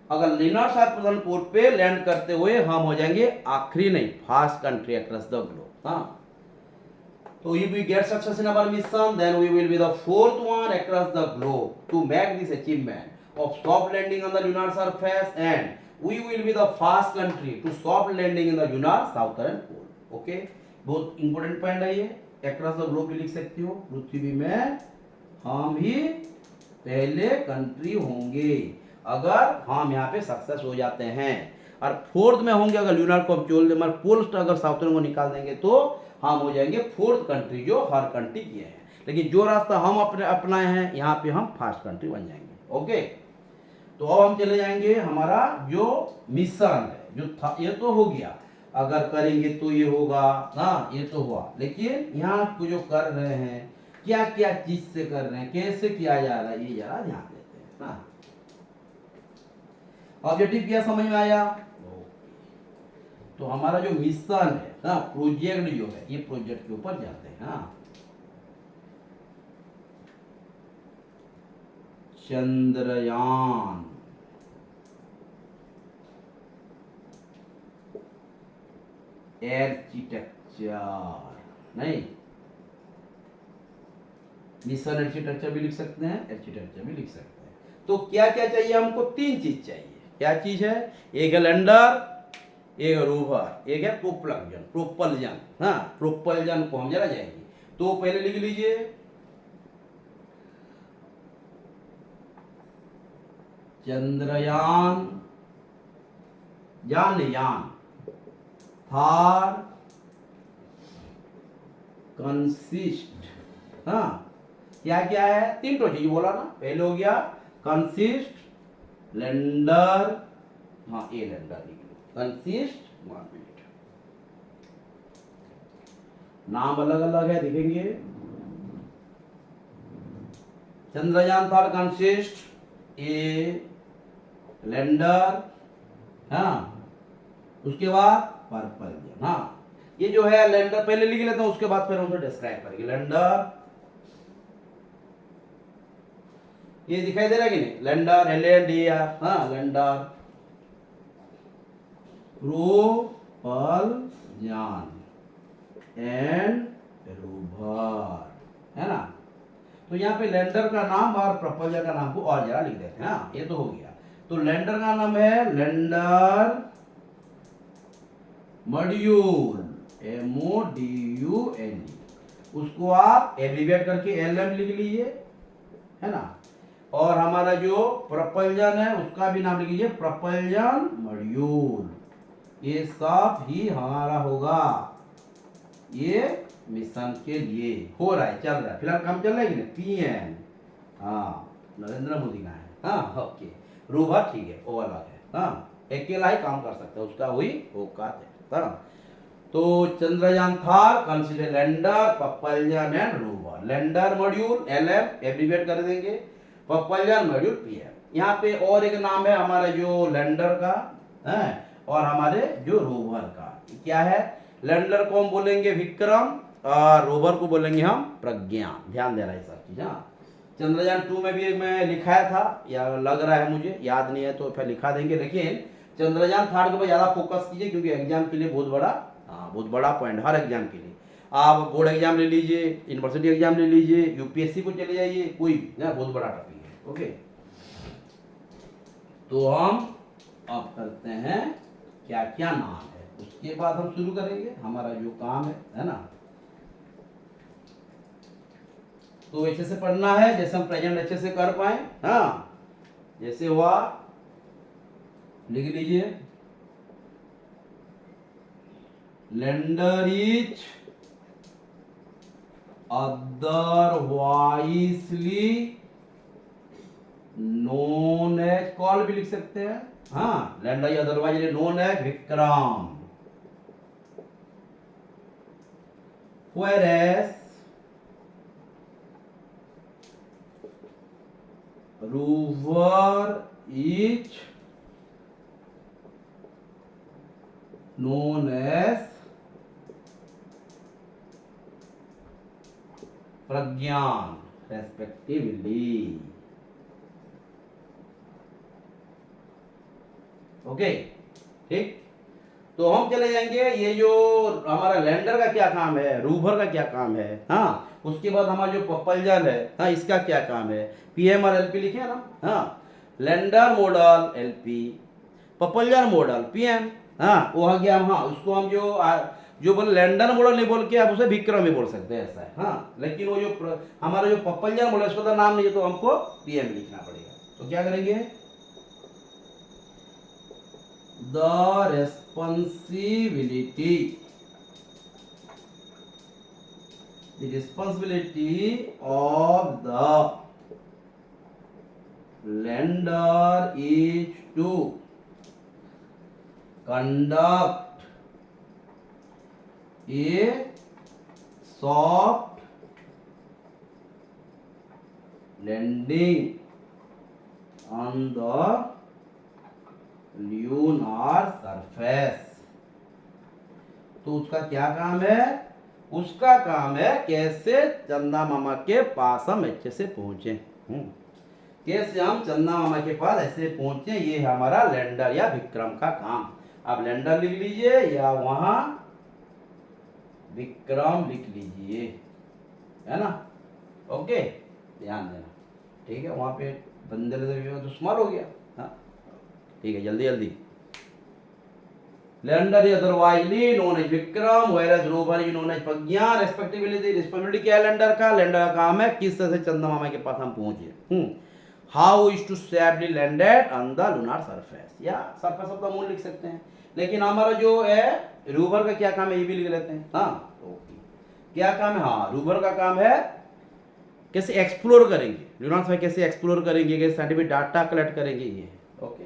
अगर lunar southern pole पे land करते हुए हम हो जाएंगे आखिरी नहीं fast country across the globe, हाँ So if we get success in our mission, then we will be the fourth one across the globe to make this achievement of soft landing on the lunar surface, and we will be the first country to soft landing in the lunar southern pole. Okay, बहुत important point है ये, across the globe भी लिख सकते हो, पृथ्वी में हम ही पहले कंट्री होंगे अगर हम यहाँ पे सक्सेस हो जाते हैं, और फोर्थ में होंगे अगर ल्यूनार को हम जोड़ दें, पोल अगर साउथर्न को निकाल देंगे तो हम हो जाएंगे फोर्थ कंट्री जो हर कंट्री किए हैं, लेकिन जो रास्ता हम अपने अपनाए हैं यहाँ पे हम फर्स्ट कंट्री बन जाएंगे। ओके, तो अब हम चले जाएंगे हमारा जो मिशन है जो था, ये तो हो गया अगर करेंगे तो ये होगा, हाँ ये तो हुआ, लेकिन यहाँ को जो कर रहे हैं क्या क्या चीज से कर रहे हैं, कैसे किया जा रहा है, ये जरा ध्यान देते हैं ना। ऑब्जेक्टिव क्या समझ में आया? तो हमारा जो मिशन है ना, प्रोजेक्ट जो है ये प्रोजेक्ट के ऊपर जाते हैं, हाँ चंद्रयान आर्किटेक्चर, नहीं मिशन आर्किटेक्चर भी लिख सकते हैं, आर्किटेक्चर भी लिख सकते हैं। तो क्या क्या चाहिए हमको? 3 चीज चाहिए। क्या चीज है? एक है लैंडर, एक रोवर, एक है प्रोपल्जन। हाँ प्रोपल्जन को हम जरा जाएंगे, तो पहले लिख लीजिए चंद्रयान, यान यान, थार कंसिस्ट, हाँ क्या क्या है, तीन तो चीज बोला ना, पहले हो गया कंसिस्ट, लैंडर, हाँ ए लैंडर लिख लो, कंसिस्ट, 1 मिनट, नाम अलग अलग है दिखेंगे, चंद्रयान थार कंसिस्ट, ए लैंडर, हाँ उसके बाद पर्पल, हाँ ये जो है लैंडर पहले लिख लेता हूं, उसके बाद फिर उनको डिस्क्राइब करेंगे। लैंडर, ये दिखाई दे रहा है कि नहीं, लैंडर, LANDER, हाँ लैंडर, प्रोपल्जन एंड रोवर, है ना। तो यहाँ पे लैंडर का नाम और प्रोपल्जन का नाम को और जरा लिख देते हैं, हाँ ये तो हो गया। तो लैंडर का नाम है लैंडर मॉड्यूल, MODULE, उसको आप एब्रीविएट करके LM लिख लीजिए, है ना। और हमारा जो प्रोपल्जन है उसका भी नाम लिख लीजिए प्रोपल्जन मॉड्यूल, ये सब ही हमारा होगा, ये मिशन के लिए हो रहा है, चल रहा है, फिलहाल काम चल रहा है कि नहीं, PM, हाँ नरेंद्र मोदी का है, हाँ ओके, रोवर ठीक है, वो अलग है, हाँ अकेला ही काम कर सकता है, उसका वही औकात है, हाँ। तो Chandrayaan Thar consider lander, propulsion and rover, lander module LM abbreviate कर देंगे, प्रोपल्जन मॉड्यूल PM। यहाँ पे और एक नाम है हमारे जो लैंडर का है और हमारे जो रोवर का, क्या है, लैंडर को हम बोलेंगे विक्रम और रोवर को बोलेंगे हम प्रज्ञान, ध्यान देना ये सब चीज, हाँ। चंद्रयान 2 में भी एक मैं लिखाया था, या लग रहा है मुझे, याद नहीं है तो फिर लिखा देंगे, लेकिन चंद्रयान थर्ड के ऊपर ज्यादा फोकस कीजिए क्योंकि एग्जाम के लिए बहुत बड़ा, हाँ बहुत बड़ा पॉइंट, हर एग्जाम के लिए, आप बोर्ड एग्जाम ले लीजिए, यूनिवर्सिटी एग्जाम ले लीजिए, UPSC को चले जाइए, कोई भी ना, बहुत बड़ा टॉपिक है, ओके। तो हम अब करते हैं क्या क्या नाम है, उसके बाद हम शुरू करेंगे हमारा जो काम है ना। तो अच्छे से पढ़ना है, जैसे हम प्रेजेंट अच्छे से कर पाए, हाँ जैसे हुआ लिख लीजिए, lander is otherwisely known as, call भी लिख सकते हैं, हाँ lander is otherwisely known as Vikram, whereas rover is known as Pragyan respectively, okay ठीक। तो हम चले जाएंगे, ये जो हमारा लैंडर का क्या काम है, रोवर का क्या काम है, हाँ उसके बाद हमारा जो प्रोपल्जन है, हाँ इसका क्या काम है, PM और LP लिखे है ना, हाँ lander model LP, propulsion model PM, हाँ वो आ गया, हाँ उसको हम जो बोले लैंडर मॉडल नहीं बोल के आप उसे विक्रम ही बोल सकते हैं, ऐसा है, हाँ लेकिन वो जो हमारा जो प्रोपल्जन मॉडल उसका नाम नहीं है तो हमको PM लिखना पड़ेगा। तो क्या करेंगे, the responsibility of the lender is to conduct a soft landing on the lunar surface। तो उसका क्या काम है, उसका काम है कैसे चंदा मामा के पास हम अच्छे से पहुंचे, कैसे हम चंदा मामा के पास ऐसे पहुंचे, ये हमारा लैंडर या विक्रम का काम। आप लैंडर लिख लीजिए या वहां विक्रम लिख लीजिए, है ना, ओके ध्यान देना, ठीक है। वहां पे बंदे तो स्मॉल हो गया, हाँ ठीक है, जल्दी जल्दी। Lander is otherwisely known as Vikram, whereas rover is known as Pragyan respectively. Responsibility क्या है लैंडर का? लैंडर का काम है किस तरह से चंद्रमा मामा के पास हम पहुंचे। How is to safely landed on the lunar surface, या सरफेस ऑफ द मून लिख सकते हैं। लेकिन हमारा जो है रोवर का क्या काम है ये भी लिख लेते हैं। हाँ क्या काम है? हाँ रोवर का काम है कैसे एक्सप्लोर करेंगे लूनार सरफेस, कैसे एक्सप्लोर करेंगे, कैसे साइंटिफिक डाटा कलेक्ट करेंगे, ये ओके।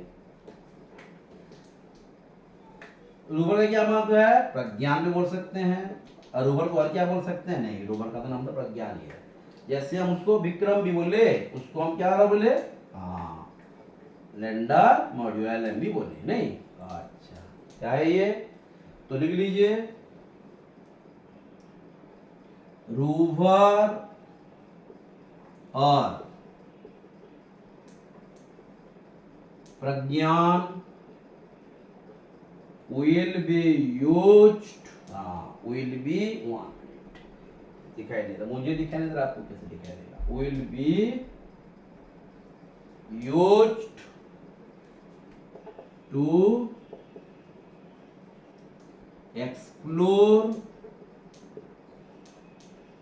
रोवर का क्या महत्व है? प्रज्ञान भी बोल सकते हैं। और रोवर को और क्या बोल सकते हैं? नहीं, रोवर का तो नाम तो प्रज्ञान ही है। जैसे हम उसको विक्रम भी बोले, उसको हम क्या बोले? हाँ लैंडर मॉड्यूलम भी बोले, नहीं? अच्छा क्या है ये? तो लिख लीजिए रोवर और प्रज्ञान will be used, will be one दिखाई दे रहा, मुझे दिखाई नहीं दे रहा, आपको कैसे दिखाई देगा? will be used to explore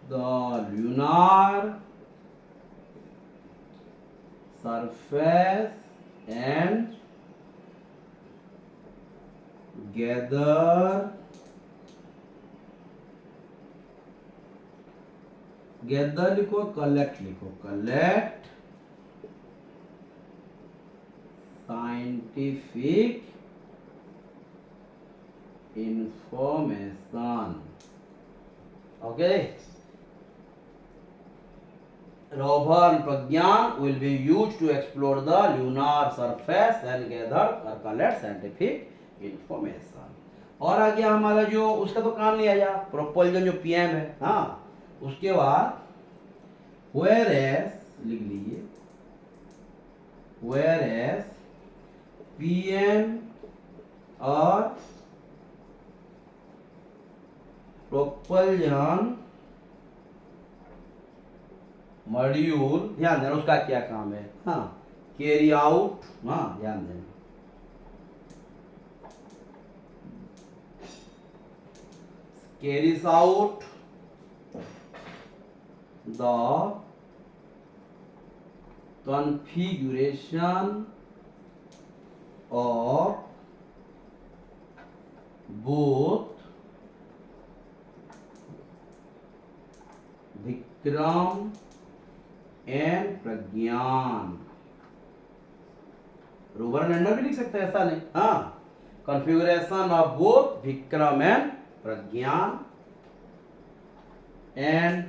the lunar surface and gather लिखो, कलेक्ट लिखो, collect scientific information. Okay, rover Pragyan will be used to explore the lunar surface and gather or collect scientific information। और आ गया हमारा जो उसका तो काम नहीं आया, प्रोपल्जन जो पीएम है। हाँ उसके बाद whereas लिख लीजिए, whereas पीएम और प्रोपल्जन मॉड्यूल, ध्यान देना उसका क्या काम है। हाँ कैरी आउट, हाँ ध्यान देना, carries out the configuration of both Vikram and Pragyan. Rover lander भी लिख सकते हैं, ऐसा नहीं। हाँ configuration of both Vikram and Pragyan and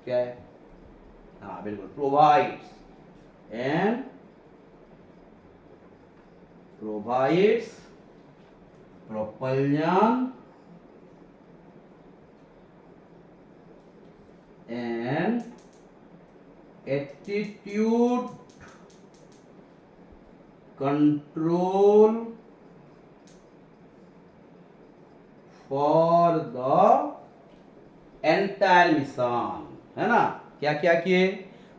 क्या है? हाँ बिल्कुल, provides and provides propulsion and attitude control for the entire mission, है ना? क्या क्या किए?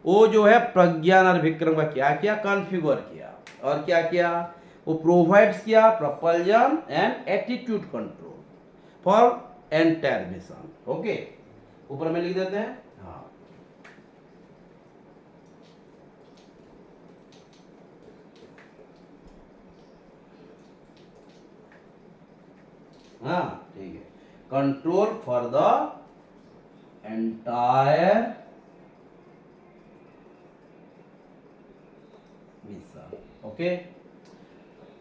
वो जो है प्रज्ञान और विक्रम का क्या किया? कॉन्फ़िगर किया। और क्या किया? वो प्रोवाइड्स किया propulsion and attitude control for entire mission. Okay, ऊपर में लिख देते हैं। हाँ हाँ ठीक है, control for the entire mission. Okay,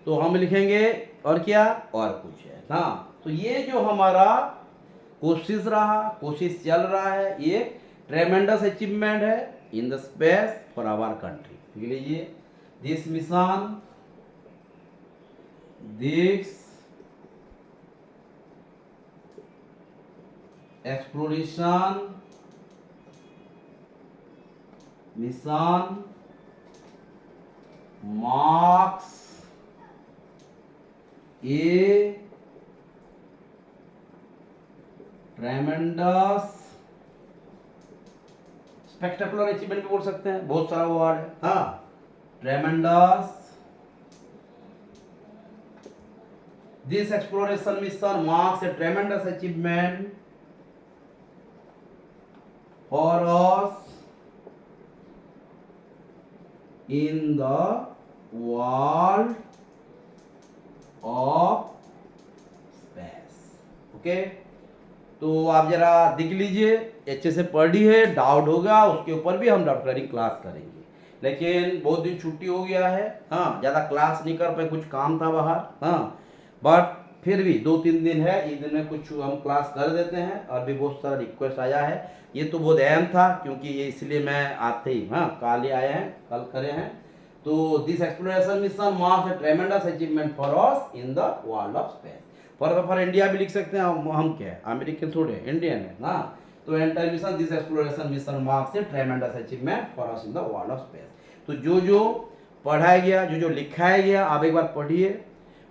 तो हम लिखेंगे और क्या? और कुछ है। हाँ तो ये जो हमारा कोशिश रहा, कोशिश चल रहा है, ये ट्रेमेंडस अचीवमेंट है in the space for our country. लिख लीजिए, this mission, this exploration mission marks a tremendous spectacular achievement भी बोल सकते हैं, बहुत सारा वर्ड है। हाँ tremendous This exploration mission marks a tremendous achievement for us in the world of space. Okay, तो आप जरा देख लीजिए, अच्छे से पढ़िए, डाउट होगा उसके ऊपर भी हम डॉक्टरी क्लास करेंगे। लेकिन बहुत दिन छुट्टी हो गया है, हाँ, ज़्यादा क्लास नहीं कर पाए, कुछ काम था बाहर, हाँ, बट फिर भी 2-3 दिन है, इस दिन में कुछ हम क्लास कर देते हैं। और भी बहुत सारा रिक्वेस्ट आया है, ये तो बहुत अहम था क्योंकि ये इसलिए मैं आते ही, हाँ, कल ही आए हैं, कल करे हैं। तो this exploration mission marks a ट्रेमेंडस achievement for us in the world of space. For India भी लिख सकते हैं, हम क्या है, अमेरिकन थोड़े, इंडियन है ना। तो entire mission, this exploration mission marks A ट्रेमेंडस achievement for us in the world of space. तो जो जो पढ़ाया गया, जो जो लिखाया गया, आप एक बार पढ़िए,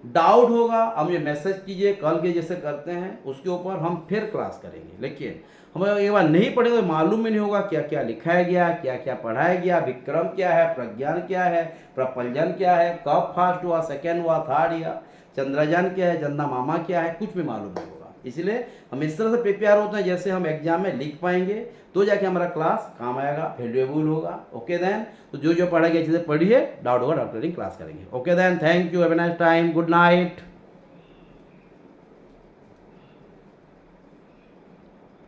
डाउट होगा आप मुझे मैसेज कीजिए, कल के जैसे करते हैं उसके ऊपर हम फिर क्लास करेंगे। लेकिन हमें एक बार नहीं पढ़ेंगे तो मालूम ही नहीं होगा क्या क्या लिखाया गया, क्या क्या पढ़ाया गया, विक्रम क्या है, प्रज्ञान क्या है, प्रपंचन क्या है, कब फर्स्ट हुआ, सेकेंड हुआ, थर्ड या चंद्रयान क्या है, चंदा मामा क्या है, कुछ भी मालूम नहीं होगा। इसलिए हम इस तरह से प्रिपेयर होते हैं जैसे हम एग्जाम में लिख पाएंगे, तो जाके हमारा क्लास काम आएगा, वैल्यूएबल होगा। ओके देन, तो जो जो पढ़ेंगे अच्छे से पढ़िए, डाउट होगा डॉक्टरिंग क्लास करेंगे। Okay then, thank you, have a nice time, good night.